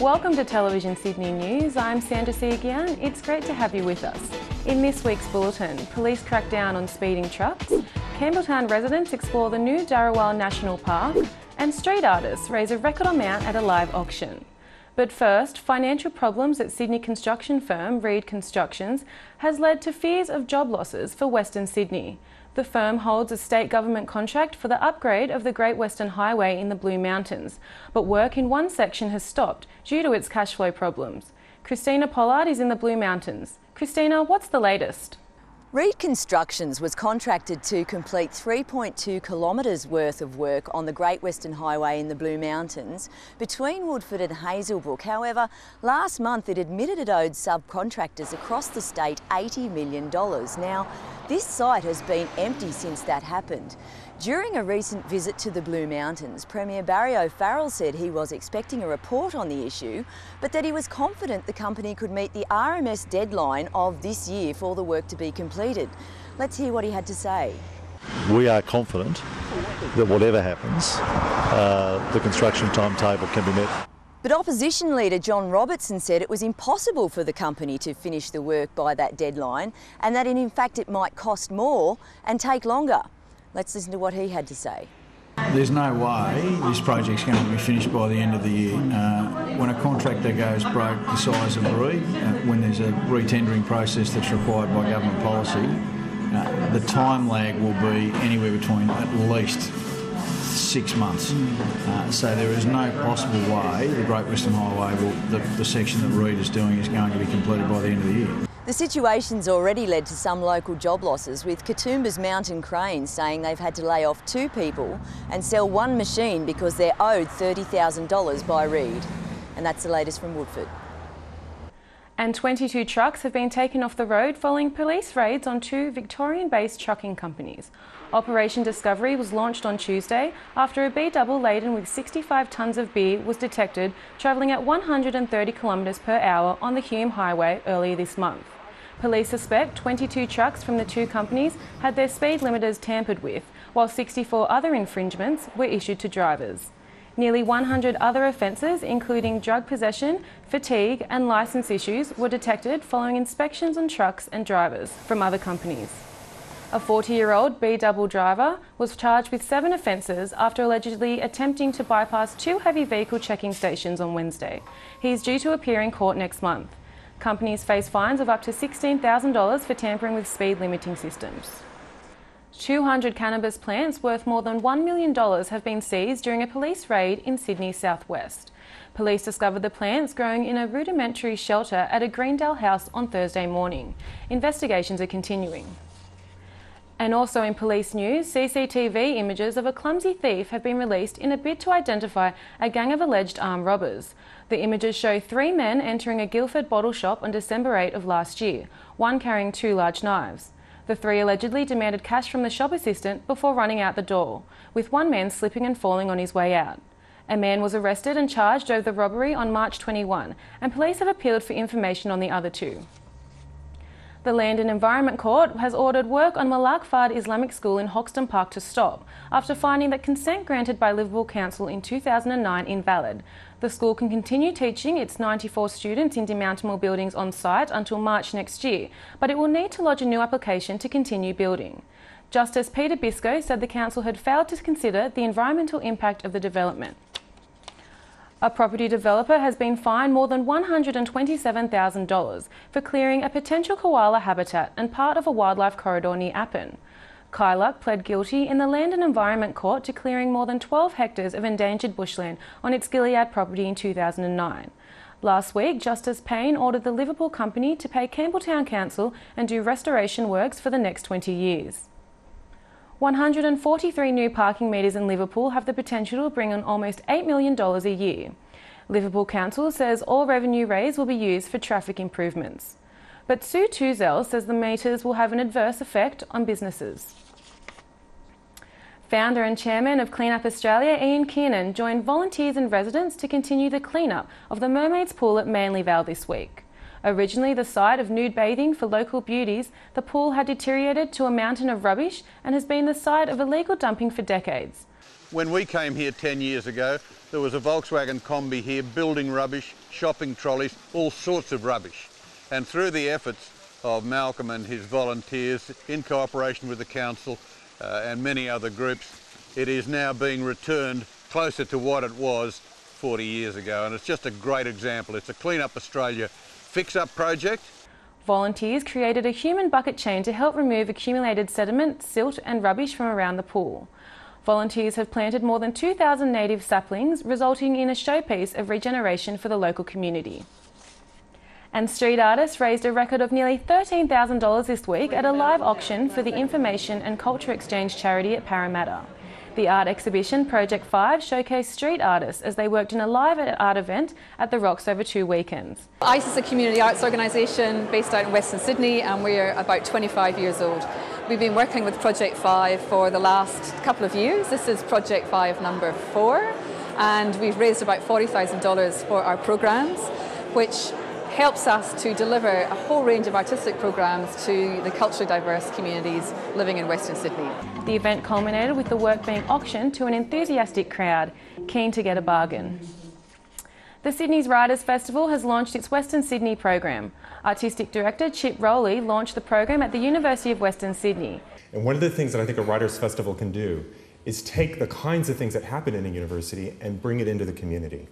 Welcome to Television Sydney News. I'm Sandra Seagian. It's great to have you with us. In this week's bulletin, police crack down on speeding trucks, Campbelltown residents explore the new Darawal National Park, and street artists raise a record amount at a live auction. But first, financial problems at Sydney construction firm Reed Constructions has led to fears of job losses for Western Sydney. The firm holds a state government contract for the upgrade of the Great Western Highway in the Blue Mountains, but work in one section has stopped due to its cash flow problems. Christina Pollard is in the Blue Mountains. Christina, what's the latest? Reed Constructions was contracted to complete 3.2 kilometres worth of work on the Great Western Highway in the Blue Mountains between Woodford and Hazelbrook. However, last month it admitted it owed subcontractors across the state $80 million. Now, this site has been empty since that happened. During a recent visit to the Blue Mountains, Premier Barry O'Farrell said he was expecting a report on the issue, but that he was confident the company could meet the RMS deadline of this year for the work to be completed. Let's hear what he had to say. We are confident that whatever happens, the construction timetable can be met. But opposition leader John Robertson said it was impossible for the company to finish the work by that deadline, and that in fact it might cost more and take longer. Let's listen to what he had to say. There's no way this project's going to be finished by the end of the year. When a contractor goes broke the size of Reed, when there's a re-tendering process that's required by government policy, the time lag will be anywhere between at least 6 months. So there is no possible way the Great Western Highway, the section that Reed is doing, is going to be completed by the end of the year. The situation's already led to some local job losses, with Katoomba's Mountain Cranes saying they've had to lay off 2 people and sell 1 machine because they're owed $30,000 by Reed. And that's the latest from Woodford. And 22 trucks have been taken off the road following police raids on 2 Victorian-based trucking companies. Operation Discovery was launched on Tuesday after a B-double laden with 65 tonnes of beer was detected travelling at 130 km per hour on the Hume Highway earlier this month. Police suspect 22 trucks from the 2 companies had their speed limiters tampered with, while 64 other infringements were issued to drivers. Nearly 100 other offences, including drug possession, fatigue and licence issues, were detected following inspections on trucks and drivers from other companies. A 40-year-old B-double driver was charged with 7 offences after allegedly attempting to bypass 2 heavy vehicle checking stations on Wednesday. He is due to appear in court next month. Companies face fines of up to $16,000 for tampering with speed limiting systems. 200 cannabis plants worth more than $1 million have been seized during a police raid in Sydney's southwest. Police discovered the plants growing in a rudimentary shelter at a Greendale house on Thursday morning. Investigations are continuing. And also in police news, CCTV images of a clumsy thief have been released in a bid to identify a gang of alleged armed robbers. The images show 3 men entering a Guildford bottle shop on December 8 of last year, one carrying 2 large knives. The 3 allegedly demanded cash from the shop assistant before running out the door, with one man slipping and falling on his way out. A man was arrested and charged over the robbery on March 21, and police have appealed for information on the other 2. The Land and Environment Court has ordered work on Malak Fard Islamic School in Hoxton Park to stop after finding that consent granted by Liverpool Council in 2009 invalid. The school can continue teaching its 94 students in demountable buildings on site until March next year, but it will need to lodge a new application to continue building. Justice Peter Biscoe said the council had failed to consider the environmental impact of the development. A property developer has been fined more than $127,000 for clearing a potential koala habitat and part of a wildlife corridor near Appin. Kyluck pled guilty in the Land and Environment Court to clearing more than 12 hectares of endangered bushland on its Gilead property in 2009. Last week, Justice Payne ordered the Liverpool company to pay Campbelltown Council and do restoration works for the next 20 years. 143 new parking metres in Liverpool have the potential to bring in almost $8 million a year. Liverpool Council says all revenue raised will be used for traffic improvements. But Sue Tuzel says the metres will have an adverse effect on businesses. Founder and chairman of Clean Up Australia, Ian Kiernan, joined volunteers and residents to continue the clean-up of the Mermaid's Pool at Manly Vale this week. Originally the site of nude bathing for local beauties, the pool had deteriorated to a mountain of rubbish and has been the site of illegal dumping for decades. When we came here 10 years ago, there was a Volkswagen Combi here building rubbish, shopping trolleys, all sorts of rubbish. And through the efforts of Malcolm and his volunteers, in cooperation with the council and many other groups, it is now being returned closer to what it was 40 years ago. And it's just a great example. It's a Clean Up Australia fix-up project. Volunteers created a human bucket chain to help remove accumulated sediment, silt and rubbish from around the pool. Volunteers have planted more than 2,000 native saplings, resulting in a showpiece of regeneration for the local community. And street artists raised a record of nearly $13,000 this week at a live auction for the Information and Culture Exchange charity at Parramatta. The art exhibition Project 5 showcased street artists as they worked in a live art event at the Rocks over 2 weekends. ICE is a community arts organisation based out in Western Sydney, and we're about 25 years old. We've been working with Project 5 for the last couple of years. This is Project 5 number 4, and we've raised about $40,000 for our programmes, which helps us to deliver a whole range of artistic programmes to the culturally diverse communities living in Western Sydney. The event culminated with the work being auctioned to an enthusiastic crowd, keen to get a bargain. The Sydney's Writers' Festival has launched its Western Sydney program. Artistic Director Chip Rowley launched the program at the University of Western Sydney. And one of the things that I think a Writers' Festival can do is take the kinds of things that happen in a university and bring it into the community.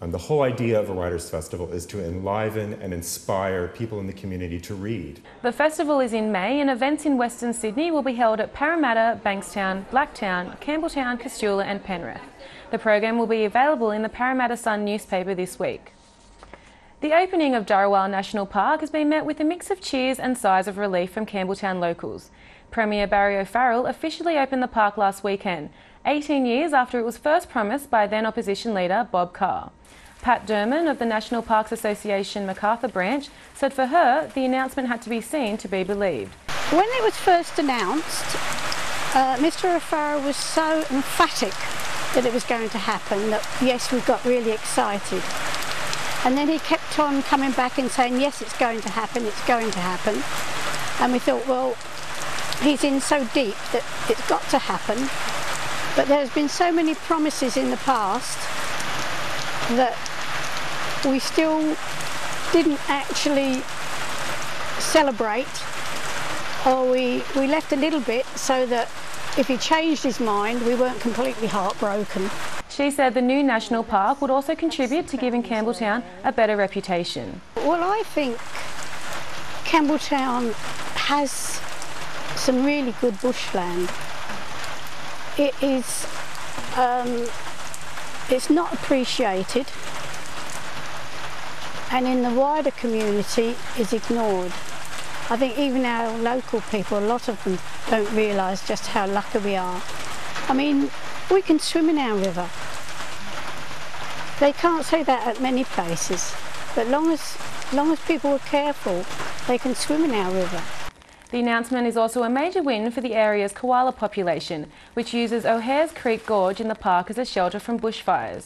The whole idea of a Writers' Festival is to enliven and inspire people in the community to read. The festival is in May, and events in Western Sydney will be held at Parramatta, Bankstown, Blacktown, Campbelltown, Castula and Penrith. The program will be available in the Parramatta Sun newspaper this week. The opening of Dharawal National Park has been met with a mix of cheers and sighs of relief from Campbelltown locals. Premier Barry O'Farrell officially opened the park last weekend, 18 years after it was first promised by then opposition leader Bob Carr. Pat Durman of the National Parks Association Macarthur branch said for her the announcement had to be seen to be believed. When it was first announced, Mr O'Farrell was so emphatic that it was going to happen that yes, we got really excited. And then he kept on coming back and saying yes, it's going to happen, it's going to happen. And we thought, well, he's in so deep that it's got to happen. But there's been so many promises in the past that we still didn't actually celebrate, or we left a little bit so that if he changed his mind, we weren't completely heartbroken. She said the new national park would also contribute to giving Campbelltown a better reputation. Well, I think Campbelltown has some really good bushland. It is, it's not appreciated, and in the wider community is ignored. I think even our local people, a lot of them don't realise just how lucky we are. I mean, we can swim in our river. They can't say that at many places, but long as people are careful, they can swim in our river. The announcement is also a major win for the area's koala population, which uses O'Hare's Creek Gorge in the park as a shelter from bushfires.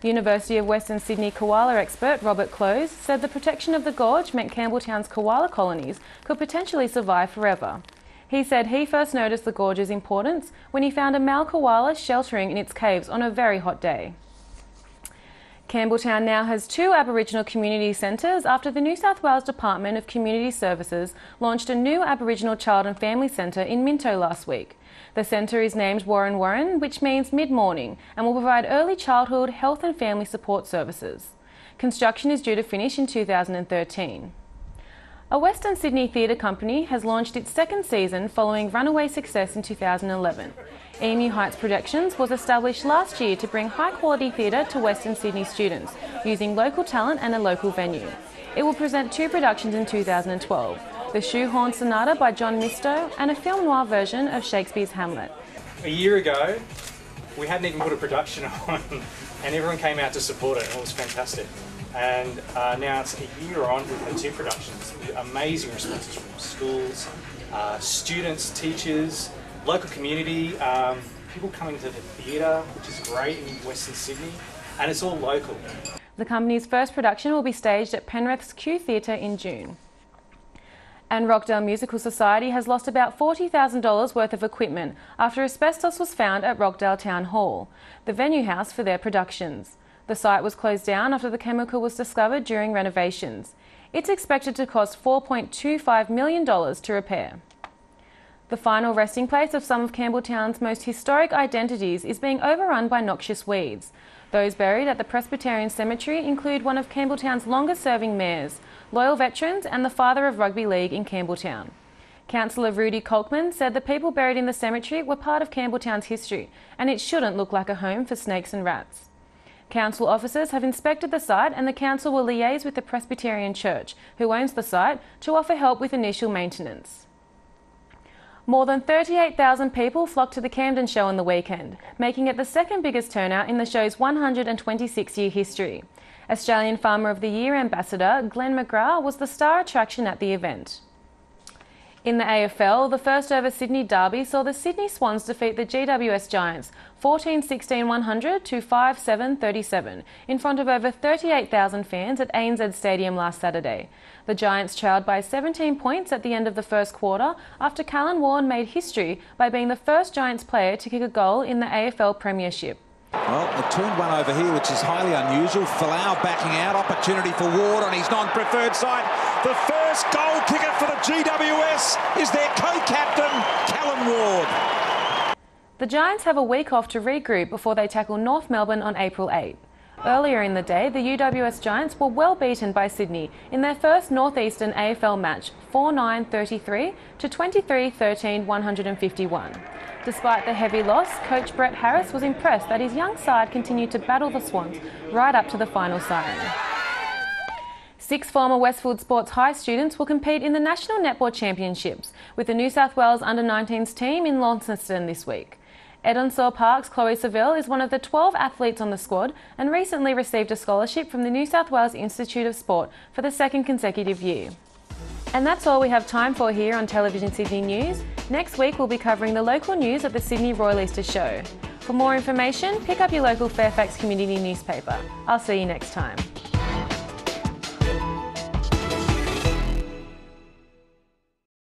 University of Western Sydney koala expert Robert Close said the protection of the gorge meant Campbelltown's koala colonies could potentially survive forever. He said he first noticed the gorge's importance when he found a male koala sheltering in its caves on a very hot day. Campbelltown now has 2 Aboriginal community centres after the New South Wales Department of Community Services launched a new Aboriginal Child and Family Centre in Minto last week. The centre is named Warren Warren, which means mid-morning, and will provide early childhood, health and family support services. Construction is due to finish in 2013. A Western Sydney theatre company has launched its 2nd season following runaway success in 2011. Emu Heights Productions was established last year to bring high-quality theatre to Western Sydney students, using local talent and a local venue. It will present 2 productions in 2012, The Shoehorn Sonata by John Misto and a film noir version of Shakespeare's Hamlet. A year ago, we hadn't even put a production on, and everyone came out to support it, and it was fantastic. And now it's a year on, we've had 2 productions, with amazing responses from schools, students, teachers, local community, people coming to the theatre, which is great in Western Sydney, and it's all local. The company's first production will be staged at Penrith's Q Theatre in June. And Rockdale Musical Society has lost about $40,000 worth of equipment after asbestos was found at Rockdale Town Hall, the venue house for their productions. The site was closed down after the chemical was discovered during renovations. It's expected to cost $4.25 million to repair. The final resting place of some of Campbelltown's most historic identities is being overrun by noxious weeds. Those buried at the Presbyterian Cemetery include one of Campbelltown's longest-serving mayors, loyal veterans and the father of rugby league in Campbelltown. Councillor Rudy Kolkman said the people buried in the cemetery were part of Campbelltown's history and it shouldn't look like a home for snakes and rats. Council officers have inspected the site and the council will liaise with the Presbyterian Church, who owns the site, to offer help with initial maintenance. More than 38,000 people flocked to the Camden Show on the weekend, making it the second biggest turnout in the show's 126-year history. Australian Farmer of the Year ambassador Glenn McGrath was the star attraction at the event. In the AFL, the first ever Sydney derby saw the Sydney Swans defeat the GWS Giants 14-16-100 to 5-7-37 in front of over 38,000 fans at ANZ Stadium last Saturday. The Giants trailed by 17 points at the end of the first quarter after Callan Ward made history by being the first Giants player to kick a goal in the AFL Premiership. Well, a turned one over here, which is highly unusual. Folau backing out, opportunity for Ward on his non-preferred side. The first goal kicker for the GWS is their co-captain, Callan Ward. The Giants have a week off to regroup before they tackle North Melbourne on April 8. Earlier in the day, the UWS Giants were well beaten by Sydney in their first Northeastern AFL match, 4-9-33 to 23-13-151. Despite the heavy loss, coach Brett Harris was impressed that his young side continued to battle the Swans right up to the final siren. 6 former Westfield Sports High students will compete in the National Netball Championships with the New South Wales Under-19s team in Launceston this week. Edonsor Park's Chloe Seville is one of the 12 athletes on the squad and recently received a scholarship from the New South Wales Institute of Sport for the second consecutive year. And that's all we have time for here on Television Sydney News. Next week we'll be covering the local news at the Sydney Royal Easter Show. For more information, pick up your local Fairfax Community newspaper. I'll see you next time.